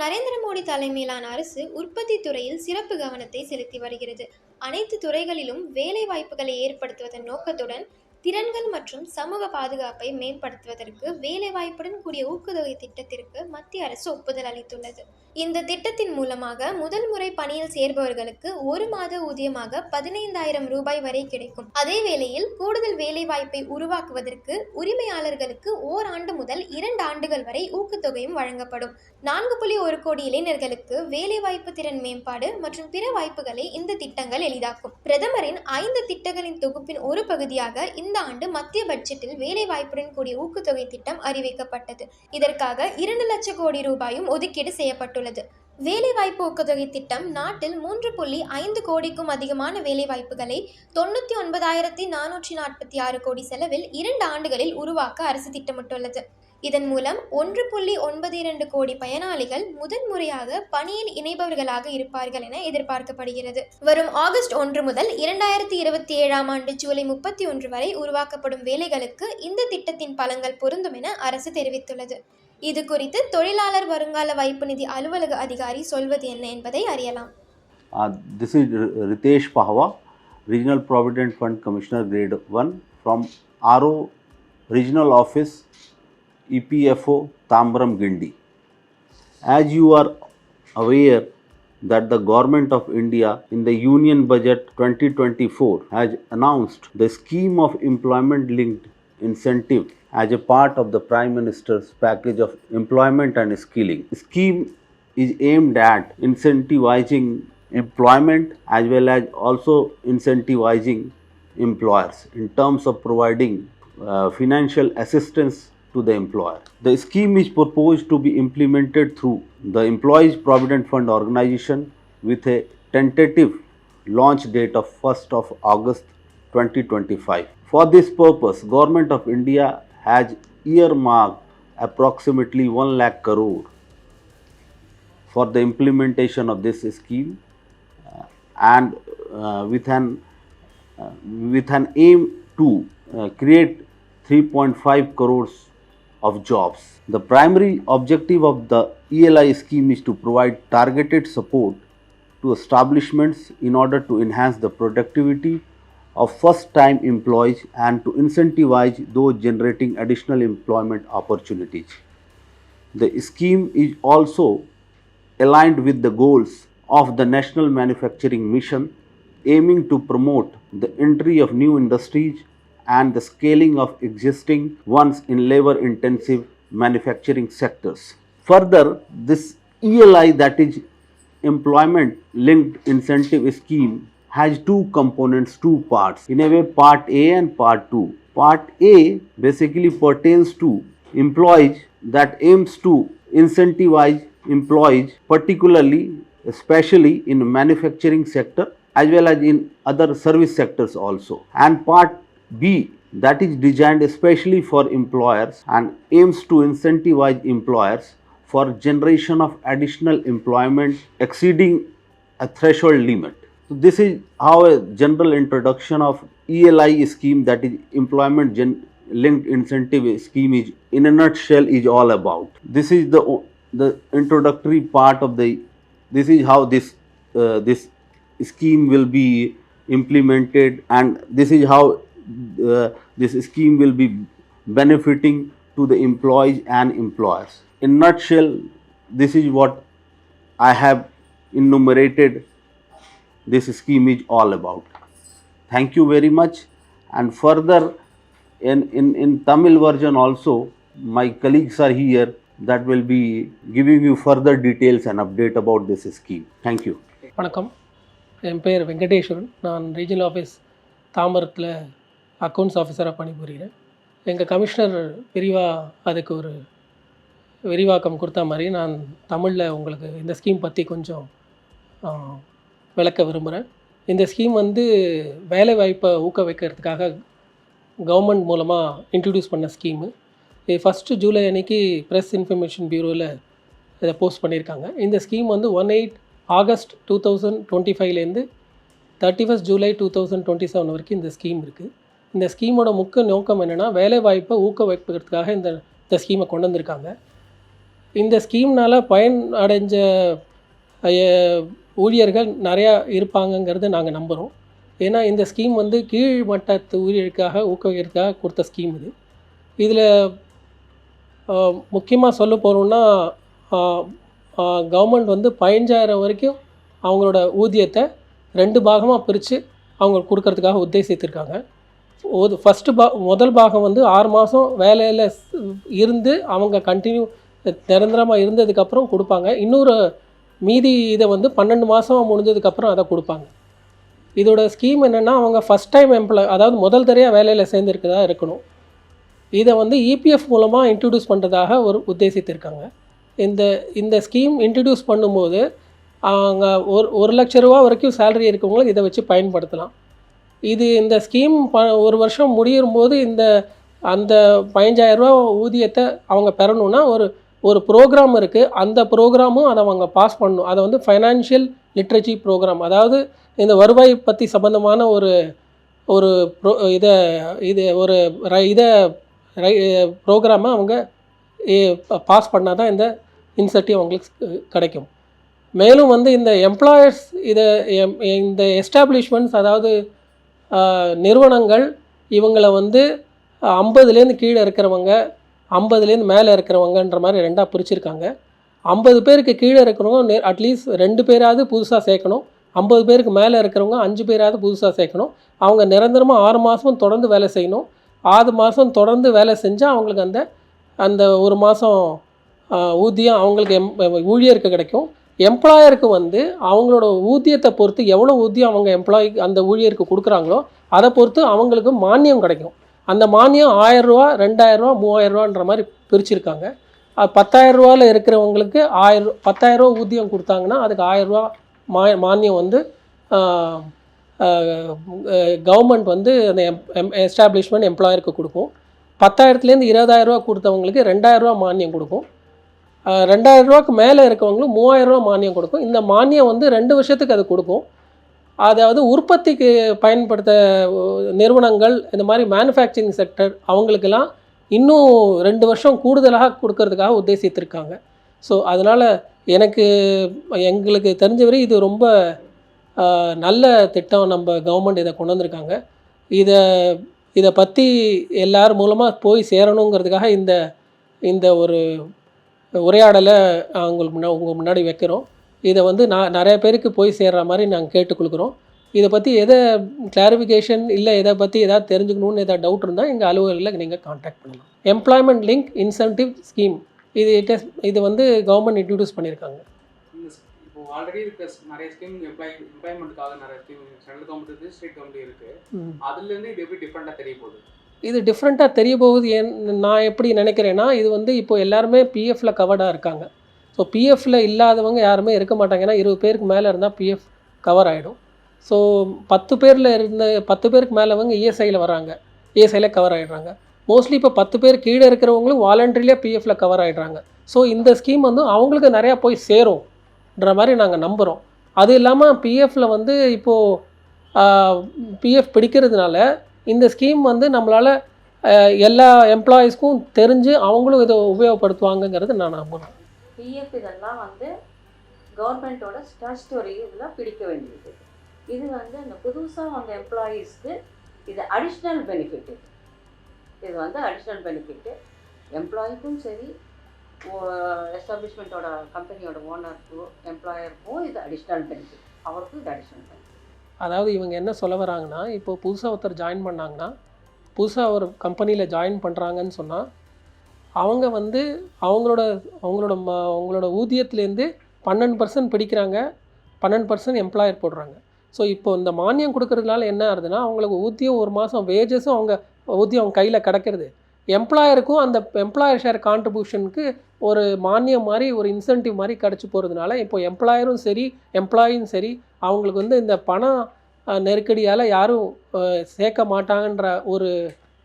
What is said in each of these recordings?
நரேந்திர மோடி தலைமையிலான அரசு உற்பத்தி துறையில் சிறப்பு கவனத்தை செலுத்தி வருகிறது. அனைத்து துறைகளிலும் வேலை வாய்ப்புகளை ஏற்படுத்துவதன் நோக்கத்துடன் திறன்கள் மற்றும் சமூக பாதுகாப்பை மேம்படுத்துவதற்கு வேலைவாய்ப்புடன் கூடிய ஊக்கத்தொகை திட்டத்திற்கு மத்திய அரசு ஒப்புதல் அளித்துள்ளது. இந்த திட்டத்தின் மூலமாக முதல் முறை பணியில் சேர்பவர்களுக்கு ஒரு மாத ஊதியமாக 15,000 ரூபாய் வரை கிடைக்கும். அதே வேளையில் கூடுதல் வேலைவாய்ப்பை உருவாக்குவதற்கு உரிமையாளர்களுக்கு ஓராண்டு முதல் 2 ஆண்டுகள் வரை ஊக்கத்தொகையும் வழங்கப்படும். 4.1 கோடி இளைஞர்களுக்கு வேலைவாய்ப்பு திறன் மேம்பாடு மற்றும் பிற வாய்ப்புகளை இந்த திட்டங்கள் எளிதாக்கும். பிரதமரின் 5 திட்டங்களின் தொகுப்பின் ஒரு பகுதியாக இந்த ஆண்டு மத்திய பட்ஜெட்டில் வேலைவாய்ப்புடன் கூடிய ஊக்கத்தொகை திட்டம் அறிவிக்கப்பட்டது. இதற்காக 2 லட்சம் கோடி ரூபாயும் ஒதுக்கீடு செய்யப்பட்டுள்ளது. வேலைவாய்ப்பு ஊக்கத்தொகை திட்டம் நாட்டில் 3.5 கோடிக்கும் அதிகமான வேலைவாய்ப்புகளை 99,446 கோடி செலவில் 2 ஆண்டுகளில் உருவாக்க அரசு திட்டமிட்டுள்ளது. இதன் மூலம் 1.92 கோடி பயனாளிகள் முதன்முறையாக பணியில் இணைபவர்களாக இருப்பார்கள் என எதிர்பார்க்கப்படுகிறது. வரும் ஆகஸ்ட் 1 முதல் 2027 ஆண்டு ஜூலை 31 வரை உருவாக்கப்படும் வேலைகளுக்கு இந்த திட்டத்தின் பலன்கள் பொருந்தும் என அரசு தெரிவித்துள்ளது. இது குறித்து தொழிலாளர் வருங்கால வைப்பு நிதி அலுவலக அதிகாரி சொல்வது என்ன என்பதை அறியலாம். This is Ritesh Pahwa, Regional Provident Fund Commissioner Grade 1 from RO Regional Office EPFO Tambram Gindi. As you are aware that the Government of India in the Union Budget 2024 has announced the scheme of employment linked incentive as a part of the Prime Minister's package of employment and skilling. The scheme is aimed at incentivizing employment as well as also incentivizing employers in terms of providing financial assistance to the employer. The scheme is proposed to be implemented through the Employees Provident Fund Organization with a tentative launch date of 1st of August 2025. For this purpose, Government of India has earmarked approximately 1 lakh crore for the implementation of this scheme and with an aim to create 3.5 crores of jobs. The primary objective of the ELI scheme is to provide targeted support to establishments in order to enhance the productivity of first-time employees and to incentivize those generating additional employment opportunities. The scheme is also aligned with the goals of the National Manufacturing Mission, aiming to promote the entry of new industries and the scaling of existing ones in labor-intensive manufacturing sectors. Further, this ELI, that is Employment Linked Incentive Scheme, has 2 components, 2 parts. In a way, Part A and Part 2. Part A basically pertains to employees that aims to incentivize employees, particularly, especially in manufacturing sector as well as in other service sectors also. And Part B, that is designed especially for employers and aims to incentivize employers for generation of additional employment exceeding a threshold limit. So this is how a general introduction of ELI scheme, that is Employment Linked Incentive Scheme, is in a nutshell is all about. This is the introductory part of the. This is how this scheme will be implemented, and this is how this scheme will be benefiting to the employees and employers. In nutshell, this is what I have enumerated this scheme is all about. Thank you very much. And further, in Tamil version also, my colleagues are here that will be giving you further details and update about this scheme. Thank you. வணக்கம், என் பேர் வெங்கடேஸ்வரன். நான் regional office தாம்பரத்தில் accounts ஆஃபீஸராக பணிபுரிகிறேன். எங்கள் commissioner அதுக்கு ஒரு விரிவாக்கம் கொடுத்த மாதிரி நான் தமிழில் உங்களுக்கு இந்த ஸ்கீம் பற்றி கொஞ்சம் விளக்க விரும்புகிறேன். இந்த ஸ்கீம் வேலைவாய்ப்பை ஊக்குவிக்கிறதுக்காக கவர்மெண்ட் மூலமாக இன்ட்ரடியூஸ் பண்ண ஸ்கீமு. இது 1 ஜூலை அன்றைக்கி ப்ரெஸ் இன்ஃபர்மேஷன் பியூரோவில் இதை போஸ்ட் பண்ணியிருக்காங்க. இந்த ஸ்கீம் 18 ஆகஸ்ட் 2025லேருந்து 31 ஜூலை 2027 வரைக்கும் இந்த ஸ்கீம் இருக்குது. இந்த ஸ்கீமோட முக்கிய நோக்கம் என்னென்னா, வேலைவாய்ப்பை ஊக்குவிக்கிறதுக்காக இந்த ஸ்கீமை கொண்டு வந்திருக்காங்க. இந்த ஸ்கீம்னால் பயன் அடைஞ்ச ஊழியர்கள் நிறையா இருப்பாங்கங்கிறது நாங்கள் நம்புகிறோம். ஏன்னா இந்த ஸ்கீம் வந்து கீழ் மட்டத்து ஊழியருக்காக ஊக்குவிக்கிறதுக்காக கொடுத்த ஸ்கீம் இது. இதில் முக்கியமாக சொல்ல போகிறோம்னா கவர்மெண்ட் வந்து 15,000 வரைக்கும் அவங்களோட ஊதியத்தை 2 பாகமாக பிரித்து அவங்களுக்கு கொடுக்கறதுக்காக உத்தேசித்திருக்காங்க. முதல் பாகம் வந்து 6 மாதம் வேலையில் இருந்து அவங்க கண்டினியூ நிரந்தரமாக இருந்ததுக்கப்புறம் கொடுப்பாங்க. இன்னொரு மீதி இதை வந்து 12 மாதம் முடிஞ்சதுக்கப்புறம் அதை கொடுப்பாங்க. இதோட ஸ்கீம் என்னென்னா, அவங்க ஃபஸ்ட் டைம் அதாவது முதல் தடவையாக வேலையில் சேர்ந்துருக்கதா இருக்கணும். இதை வந்து இபிஎஃப் மூலமாக இன்ட்ரடியூஸ் பண்ணுறதாக உத்தேசித்திருக்காங்க. இந்த ஸ்கீம் இன்ட்ரடியூஸ் பண்ணும்போது அவங்க 1 லட்ச ரூபா வரைக்கும் சேலரி இருக்கவங்களுக்கு இதை வச்சு பயன்படுத்தலாம். இந்த ஸ்கீம் ஒரு வருஷம் முடியும் போது அந்த 15,000 ரூபா ஊதியத்தை அவங்க பெறணுன்னா ஒரு ப்ரோக்ராம் இருக்குது. அந்த ப்ரோக்ராமும் அதை அவங்க பாஸ் பண்ணணும். அதை வந்து ஃபைனான்ஷியல் லிட்ரேசி ப்ரோக்ராம், அதாவது இந்த வருவாய் பற்றி சம்மந்தமான ஒரு ப்ரோக்ராமை அவங்க பாஸ் பண்ணால் தான் இந்த இன்சென்டிவ் அவங்களுக்கு கிடைக்கும். மேலும் வந்து இந்த எம்ப்ளாயர்ஸ் இந்த எஸ்டாப்ளிஷ்மெண்ட்ஸ், அதாவது நிறுவனங்கள் இவங்களை வந்து 50லேருந்து கீழே இருக்கிறவங்க, 50லேருந்து மேலே இருக்கிறவங்கன்ற மாதிரி 2ஆக பிரிச்சுருக்காங்க. 50 பேருக்கு கீழே இருக்கிறவங்க அட்லீஸ்ட் 2 பேராவது புதுசாக சேர்க்கணும். 50 பேருக்கு மேலே இருக்கிறவங்க 5 பேராவது புதுசாக சேர்க்கணும். அவங்க நிரந்தரமாக 6 மாதம் தொடர்ந்து வேலை செய்யணும். 6 மாதம் தொடர்ந்து வேலை செஞ்சால் அவங்களுக்கு அந்த 1 மாதம் ஊதியம் அவங்களுக்கு ஊழியருக்கு கிடைக்கும். எம்ப்ளாயருக்கு வந்து அவங்களோட ஊதியத்தை பொறுத்து எவ்வளோ ஊதியம் அவங்க அந்த ஊழியருக்கு கொடுக்குறாங்களோ அதை பொறுத்து அவங்களுக்கு மானியம் கிடைக்கும். அந்த மானியம் 1000 ரூபா, 2000 ரூபா, 3000 ரூபான்ற மாதிரி பிரிச்சுருக்காங்க. 10,000 ரூபாவில் இருக்கிறவங்களுக்கு 10,000 ரூபா ஊதியம் கொடுத்தாங்கன்னா அதுக்கு 1000 ரூபா மானியம் வந்து கவர்மெண்ட் வந்து அந்த எஸ்டாப்ளிஷ்மெண்ட் எம்ப்ளாயருக்கு கொடுக்கும். 10,000லேருந்து 20,000 ரூபா கொடுத்தவங்களுக்கு 2,000 ரூபா மானியம் கொடுக்கும். 2,000 ரூபாய்க்கு மேலே இருக்கவங்களுக்கு 3,000 ரூபா மானியம் கொடுக்கும். இந்த மானியம் வந்து 2 வருஷத்துக்கு அது கொடுக்கும். அதாவது உற்பத்திக்கு பயன்படுத்த நிறுவனங்கள், இந்த மாதிரி மேனுஃபேக்சரிங் செக்டர், அவங்களுக்கெல்லாம் இன்னும் 2 வருஷம் கூடுதலாக கொடுக்கறதுக்காக உத்தேசித்திருக்காங்க. ஸோ அதனால் எங்களுக்கு தெரிஞ்சவரை இது ரொம்ப நல்ல திட்டம். நம்ம கவர்மெண்ட் இதை கொண்டு வந்திருக்காங்க. இதை பற்றி எல்லார் மூலமாக போய் சேரணுங்கிறதுக்காக இந்த ஒரு உரையாடலை உங்கள் முன்னாடி வைக்கிறோம். இதை வந்து நிறைய பேருக்கு போய் சேர்கிற மாதிரி நாங்கள் கேட்டுக்கொள்கிறோம். இதை பற்றி கிளாரிஃபிகேஷன் இல்லை இதை பற்றி எதாவது தெரிஞ்சுக்கணுன்னு எதாவது டவுட் இருந்தால் எங்கள் அலுவலகத்தில் நீங்கள் கான்டாக்ட் பண்ணலாம். எம்ப்ளாய்மெண்ட் லிங்க் இன்சென்டிவ் ஸ்கீம் இது வந்து கவர்மெண்ட் இன்ட்ரடியூஸ் பண்ணியிருக்காங்க. இப்போ ஆல்ரெடி இருக்க நிறைய ஸ்கீம் எம்ப்ளாய்மெண்ட்டுக்காக நிறைய ஸ்கீம் சென்ட்ரல் கவர்மெண்ட் இருக்குது, ஸ்டேட் கவர்மெண்ட் இருக்குது. அதுலேருந்து இது எப்படி டிஃப்ரெண்ட்டாக தெரிய போகுது? இது டிஃப்ரெண்ட்டாக தெரிய போகுது. நான் எப்படி நினைக்கிறேன்னா, இது வந்து இப்போ எல்லாருமே பிஎஃப்பில் கவர்டாக இருக்காங்க. ஸோ பிஎஃப்பில் இல்லாதவங்க யாருமே இருக்க மாட்டாங்க. ஏன்னா 20 பேருக்கு மேலே இருந்தால் பிஎஃப் கவர் ஆகிடும். ஸோ 10 பேருக்கு மேலவங்க இஎஸ்ஐயில் வராங்க, இஎஸ்ஐயில் கவர் ஆகிடுறாங்க. மோஸ்ட்லி இப்போ 10 பேர் கீழே இருக்கிறவங்களும் வாலண்டரியிலே பிஎஃப்பில் கவர் ஆகிடுறாங்க. ஸோ இந்த ஸ்கீம் வந்து அவங்களுக்கு நிறையா போய் சேரும்ன்ற மாதிரி நாங்கள் நம்புகிறோம். அது இல்லாமல் பிஎஃப்பில் வந்து இப்போது பிஎஃப் பிடிக்கிறதுனால இந்த ஸ்கீம் வந்து நம்மளால் எல்லா எம்ப்ளாயீஸ்க்கும் தெரிஞ்சு அவங்களும் இதை உபயோகப்படுத்துவாங்கங்கிறது நான் நம்புகிறேன். பிஎஃப் இதெல்லாம் வந்து கவர்மெண்ட்டோட ஸ்டாச்சுட்டரி இதில் பிடிக்க வேண்டியது. இது வந்து அந்த புதுசாக வந்த எம்ப்ளாயீஸ்க்கு இது அடிஷ்னல் பெனிஃபிட். இது வந்து அடிஷ்னல் பெனிஃபிட்டு எம்ப்ளாய்க்கும் சரி, எஸ்டாப்ளிஷ்மெண்ட்டோட கம்பெனியோட ஓனருக்கும் எம்ப்ளாயருக்கும் இது அடிஷ்னல் பெனிஃபிட். அவருக்கும் இது அடிஷ்னல் பெனிஃபிட். அதாவது இவங்க என்ன சொல்ல வராங்கன்னா, இப்போ புதுசாக ஒருத்தர் ஜாயின் பண்ணாங்கன்னா, புதுசாக ஒரு கம்பெனியில் ஜாயின் பண்ணுறாங்கன்னு சொன்னால் அவங்க வந்து அவங்களோட ஊதியத்துலேருந்து 12% பிடிக்கிறாங்க, 12% எம்ப்ளாயர் போடுறாங்க. ஸோ இப்போ இந்த மானியம் கொடுக்கறதுனால என்ன ஆகுதுன்னா, அவங்களுக்கு ஊதியம் 1 மாதம் வேஜஸும் அவங்க கையில் கிடக்கிறது. எம்ப்ளாயருக்கும் அந்த எம்ப்ளாயர் ஷேர் கான்ட்ரிபியூஷனுக்கு ஒரு மானியம் மாதிரி, ஒரு இன்சென்டிவ் மாதிரி கிடச்சி போகிறதுனால இப்போ எம்ப்ளாயரும் சரி எம்ப்ளாயும் சரி அவங்களுக்கு வந்து இந்த பண நெருக்கடியால் யாரும் சேர்க்க மாட்டாங்கன்ற ஒரு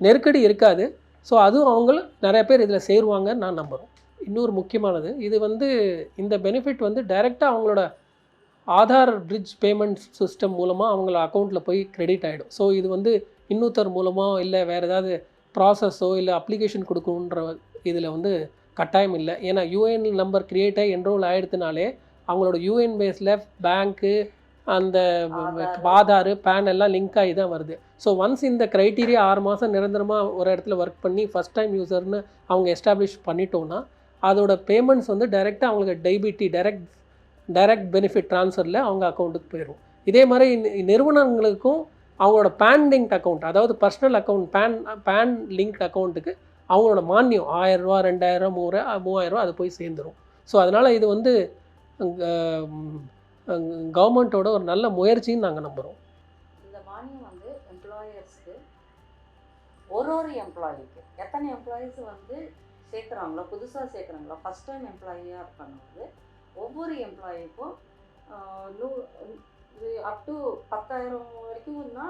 நெருக்கடி இருக்காது. ஸோ அதுவும் அவங்களும் நிறைய பேர் இதில் சேருவாங்கன்னு நான் நம்புகிறோம். இன்னொரு முக்கியமானது, இது வந்து இந்த பெனிஃபிட் வந்து டைரெக்டாக அவங்களோட ஆதார் பிரிட்ஜ் பேமெண்ட் சிஸ்டம் மூலமாக அவங்கள அக்கௌண்ட்டில் போய் கிரெடிட் ஆகிடும். ஸோ இது வந்து இன்னொருத்தர் மூலமாக இல்லை வேறு ஏதாவது ப்ராசஸோ இல்லை அப்ளிகேஷன் கொடுக்கணுன்ற இதில் வந்து கட்டாயம் இல்லை. ஏன்னா யூஏஎன் நம்பர் க்ரியேட் ஆகி என்ரோல் ஆகிடுதுனாலே அவங்களோட யூஏஎன் பேஸில் பேங்க்கு அந்த ஆதார் பேன் எல்லாம் லிங்க் ஆகி தான் வருது. ஸோ ஒன்ஸ் இந்த க்ரைட்டீரியா 6 மாதம் நிரந்தரமாக ஒரு இடத்துல ஒர்க் பண்ணி ஃபஸ்ட் டைம் யூசர்னு அவங்க எஸ்டாப்ளிஷ் பண்ணிட்டோன்னா அதோட பேமெண்ட்ஸ் வந்து டைரெக்டாக அவங்களுக்கு டிபிடி டைரக்ட் பெனிஃபிட் ட்ரான்ஸ்ஃபரில் அவங்க அக்கௌண்ட்டுக்கு போயிடும். இதே மாதிரி நிறுவனங்களுக்கும் அவங்களோட பேன் லிங்க்ட் அக்கௌண்ட், அதாவது பர்சனல் அக்கௌண்ட் பேன் லிங்க்ட் அக்கௌண்ட்டுக்கு அவங்களோட மானியம் 1000 ரூபா 2000 3000 ரூபா அது போய் சேர்ந்துடும். ஸோ அதனால் இது வந்து கவர்மெண்ட்டோட ஒரு நல்ல முயற்சின்னு நாங்கள் நம்புகிறோம். இந்த மானியம் வந்து எம்ப்ளாயர்ஸ்க்கு ஒரு எம்ப்ளாயிக்கு எத்தனை எம்ப்ளாயீஸ் வந்து சேர்க்குறாங்களோ, புதுசாக சேர்க்குறாங்களோ, ஃபஸ்ட் டைம் எம்ப்ளாயியாக இருக்கும்போது ஒவ்வொரு எம்ப்ளாயிக்கும் அப் டு 10,000 வரைக்கும்னா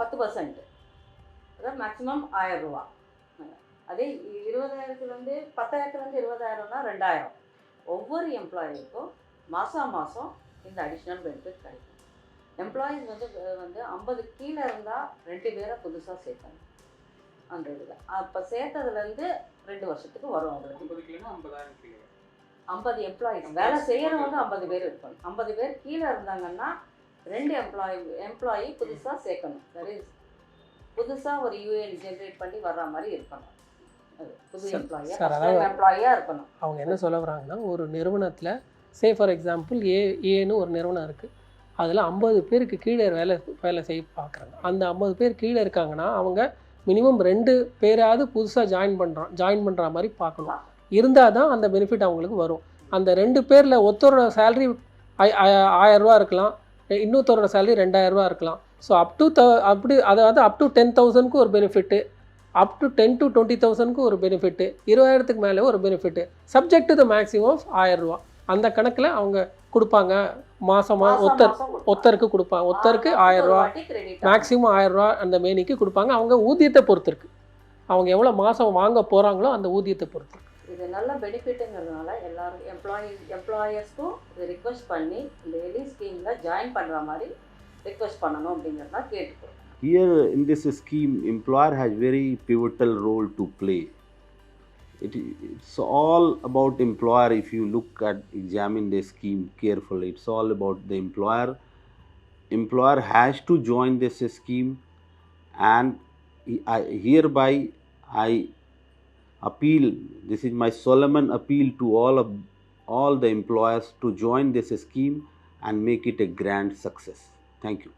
10%, அதாவது மேக்ஸிமம் 1000 ரூபா. அதே 20,000 10,000 20,000னா 2,000. ஒவ்வொரு எம்ப்ளாயிக்கும் மாதம் இந்த அடிஷ்னல் பெனிஃபிட் கிடைக்கும். எம்ப்ளாயீஸ் வந்து 50 கீழே இருந்தால் 2 பேரை புதுசாக சேர்க்கணும் அந்த இதில். அப்போ சேர்த்ததுலேருந்து 2 வருஷத்துக்கு வரும். அவங்களுக்கு 50 எம்ப்ளாயீஸ் வேலை செய்கிறவங்க 50 பேர் இருக்கணும். 50 பேர் கீழே இருந்தாங்கன்னா 2 எம்ப்ளாயி புதுசாக சேர்க்கணும். சரி, புதுசாக ஒரு யூஏஎன் ஜென்ரேட் பண்ணி வர்ற மாதிரி இருக்கணும். அது புது எம்ப்ளாயியாக இருக்கணும். அவங்க என்ன சொல்ல வராங்கன்னா, ஒரு நிறுவனத்தில் ஃபார் எக்ஸாம்பிள் ஏன்னு ஒரு நிறுவனம் இருக்குது. அதில் 50 பேருக்கு கீழே வேலை செய்ய பார்க்குறாங்க. அந்த 50 பேர் கீழே இருக்காங்கன்னா அவங்க மினிமம் 2 பேராவது புதுசாக ஜாயின் பண்ணுற மாதிரி பார்க்கணும். இருந்தால் தான் அந்த பெனிஃபிட் அவங்களுக்கு வரும். அந்த 2 பேரில் ஒருத்தரோட சேலரி 1000 ரூபா இருக்கலாம், இன்னொருத்தரோட சேலரி 2000 ரூபா இருக்கலாம். ஸோ அதாவது அப் டு 10,000க்கு ஒரு பெனிஃபிட்டு, அப் டு 10 to 20,000க்கு ஒரு பெனிஃபிட்டு, 20,000க்கு மேலே ஒரு benefit, subject to the maximum of 1000 ரூபா. அந்த கணக்கில் அவங்க கொடுப்பாங்க. மாதமாக ஒருத்தருக்கு கொடுப்பாங்க. ஒருத்தருக்கு 1000 ரூபா, மேக்ஸிமம் 1000 ரூபா அந்த மேனிக்கு கொடுப்பாங்க. அவங்க ஊதியத்தை பொறுத்திருக்கு, அவங்க எவ்வளோ மாதம் வாங்க போகிறாங்களோ அந்த ஊதியத்தை பொறுத்து. இது நல்ல பெனிஃபிட்டுங்கிறதுனால எல்லாரும் எம்ப்ளாயர்ஸ்க்கும் இதை ரிக்வெஸ்ட் பண்ணி இந்த எலி ஸ்கீமில் ஜாயின் பண்ணுற மாதிரி ரிக்வெஸ்ட் பண்ணணும் அப்படிங்கிறத கேட்டுக்கிறோம். Here in this scheme, employer has very pivotal role to play. It's all about employer. If you examine the scheme carefully, it's all about the employer. Employer has to join this scheme, and hereby I appeal, this is my solemn appeal to all the employers to join this scheme and make it a grand success. Thank you.